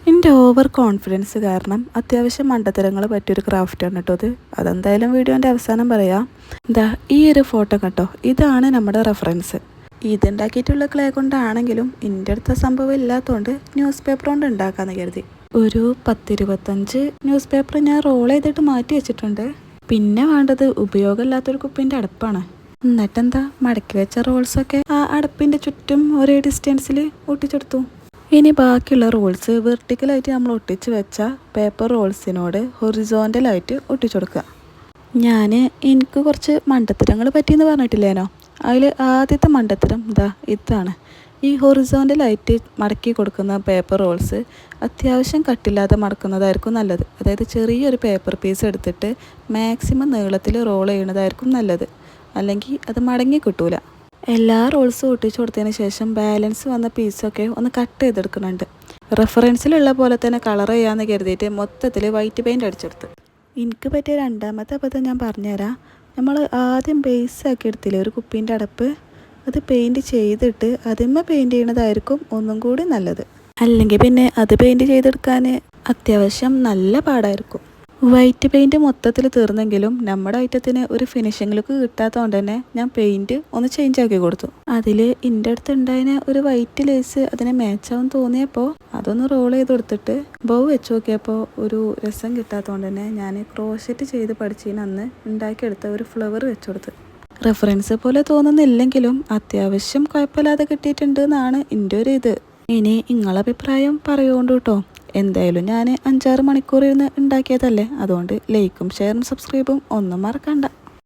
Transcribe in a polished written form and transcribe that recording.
എൻ്റെ over confidence കാരണം അത്യാവശ്യം മണ്ടത്തരങ്ങൾ പറ്റിയൊരു ക്രാഫ്റ്റാണ് കേട്ടോ അത്. അതെന്തായാലും വീഡിയോൻ്റെ അവസാനം പറയാം. എന്താ ഈ ഒരു ഫോട്ടോ കേട്ടോ, ഇതാണ് നമ്മുടെ റെഫറൻസ്. ഇതുണ്ടാക്കിയിട്ടുള്ള ക്ലേ കൊണ്ടാണെങ്കിലും എൻ്റെ അടുത്ത സംഭവം ഇല്ലാത്തതുകൊണ്ട് ന്യൂസ് പേപ്പർ കൊണ്ട് ഉണ്ടാക്കാമെന്ന് കരുതി. ഒരു 10-25 ന്യൂസ് പേപ്പർ ഞാൻ റോൾ ചെയ്തിട്ട് മാറ്റി വെച്ചിട്ടുണ്ട്. പിന്നെ വേണ്ടത് ഉപയോഗമില്ലാത്തൊരു കുപ്പിൻ്റെ അടപ്പാണ്. എന്നിട്ടെന്താ മടക്കി വെച്ച റോൾസൊക്കെ ആ അടപ്പിൻ്റെ ചുറ്റും ഒരേ ഡിസ്റ്റൻസിൽ ഒട്ടിച്ചെടുത്തു. ഇനി ബാക്കിയുള്ള റോൾസ് വെർട്ടിക്കലായിട്ട് നമ്മൾ ഒട്ടിച്ച് വെച്ച പേപ്പർ റോൾസിനോട് ഹൊറിസോണ്ടലായിട്ട് ഒട്ടിച്ചു കൊടുക്കുക. എനിക്ക് കുറച്ച് മണ്ടത്തരങ്ങൾ പറ്റിയെന്ന് പറഞ്ഞിട്ടില്ലേനോ, അതിൽ ആദ്യത്തെ മണ്ടത്തരം ഇതാണ്. ഈ ഹൊറിസോണ്ടലായിട്ട് മടക്കി കൊടുക്കുന്ന പേപ്പർ റോൾസ് അത്യാവശ്യം കട്ടില്ലാതെ മടക്കുന്നതായിരിക്കും നല്ലത്. അതായത് ചെറിയൊരു പേപ്പർ പീസ് എടുത്തിട്ട് മാക്സിമം നീളത്തിൽ റോൾ ചെയ്യണതായിരിക്കും നല്ലത്. അല്ലെങ്കിൽ അത് മടങ്ങി കിട്ടൂല. എല്ലാ റോൾസും ഒട്ടിച്ചു കൊടുത്തതിന് ശേഷം ബാലൻസ് വന്ന പീസൊക്കെ ഒന്ന് കട്ട് ചെയ്തെടുക്കുന്നുണ്ട്. റെഫറൻസിലുള്ള പോലെ തന്നെ കളർ ചെയ്യാമെന്ന് കരുതിയിട്ട് മൊത്തത്തിൽ വൈറ്റ് പെയിൻറ്റ് അടിച്ചെടുത്ത്. എനിക്ക് പറ്റിയ രണ്ടാമത്തെ അബദ്ധം ഞാൻ പറഞ്ഞുതരാം. നമ്മൾ ആദ്യം ബേസ് ആക്കി എടുത്തില്ലേ ഒരു കുപ്പീൻ്റെ അടപ്പ്, അത് പെയിൻറ്റ് ചെയ്തിട്ട് അതിന്മേൽ പെയിൻറ്റ് ചെയ്യണതായിരിക്കും ഒന്നും കൂടി നല്ലത്. അല്ലെങ്കിൽ പിന്നെ അത് പെയിൻറ്റ് ചെയ്തെടുക്കാൻ അത്യാവശ്യം നല്ല പാടായിരിക്കും. വൈറ്റ് പെയിൻറ്റ് മൊത്തത്തിൽ തീർന്നെങ്കിലും നമ്മുടെ ഐറ്റത്തിന് ഒരു ഫിനിഷിംഗ് ലുക്ക് കിട്ടാത്തതുകൊണ്ട് തന്നെ ഞാൻ പെയിൻറ്റ് ഒന്ന് ചേഞ്ച് ആക്കി കൊടുത്തു. അതിൽ എൻ്റെ അടുത്ത് ഉണ്ടായതിന് ഒരു വൈറ്റ് ലേസ് അതിനെ മാച്ചാവും തോന്നിയപ്പോൾ അതൊന്ന് റോൾ ചെയ്ത് കൊടുത്തിട്ട് ബൗ വെച്ച് നോക്കിയപ്പോൾ ഒരു രസം കിട്ടാത്തതുകൊണ്ട് തന്നെ ഞാൻ ക്രോഷറ്റ് ചെയ്ത് പഠിച്ചതിന് അന്ന് ഉണ്ടാക്കിയെടുത്ത ഒരു ഫ്ലവർ വെച്ച് കൊടുത്ത്. റെഫറൻസ് പോലെ തോന്നുന്നില്ലെങ്കിലും അത്യാവശ്യം കുഴപ്പമില്ലാതെ കിട്ടിയിട്ടുണ്ട് എന്നാണ് എൻ്റെ ഒരു ഇത്. ഇനി നിങ്ങളെ അഭിപ്രായം പറയുകൊണ്ട് കേട്ടോ. എന്തായാലും ഞാൻ 5-6 മണിക്കൂർ ഇരുന്ന് ഉണ്ടാക്കിയതല്ലേ, അതുകൊണ്ട് ലൈക്കും ഷെയറും സബ്സ്ക്രൈബും ഒന്നും മറക്കണ്ട.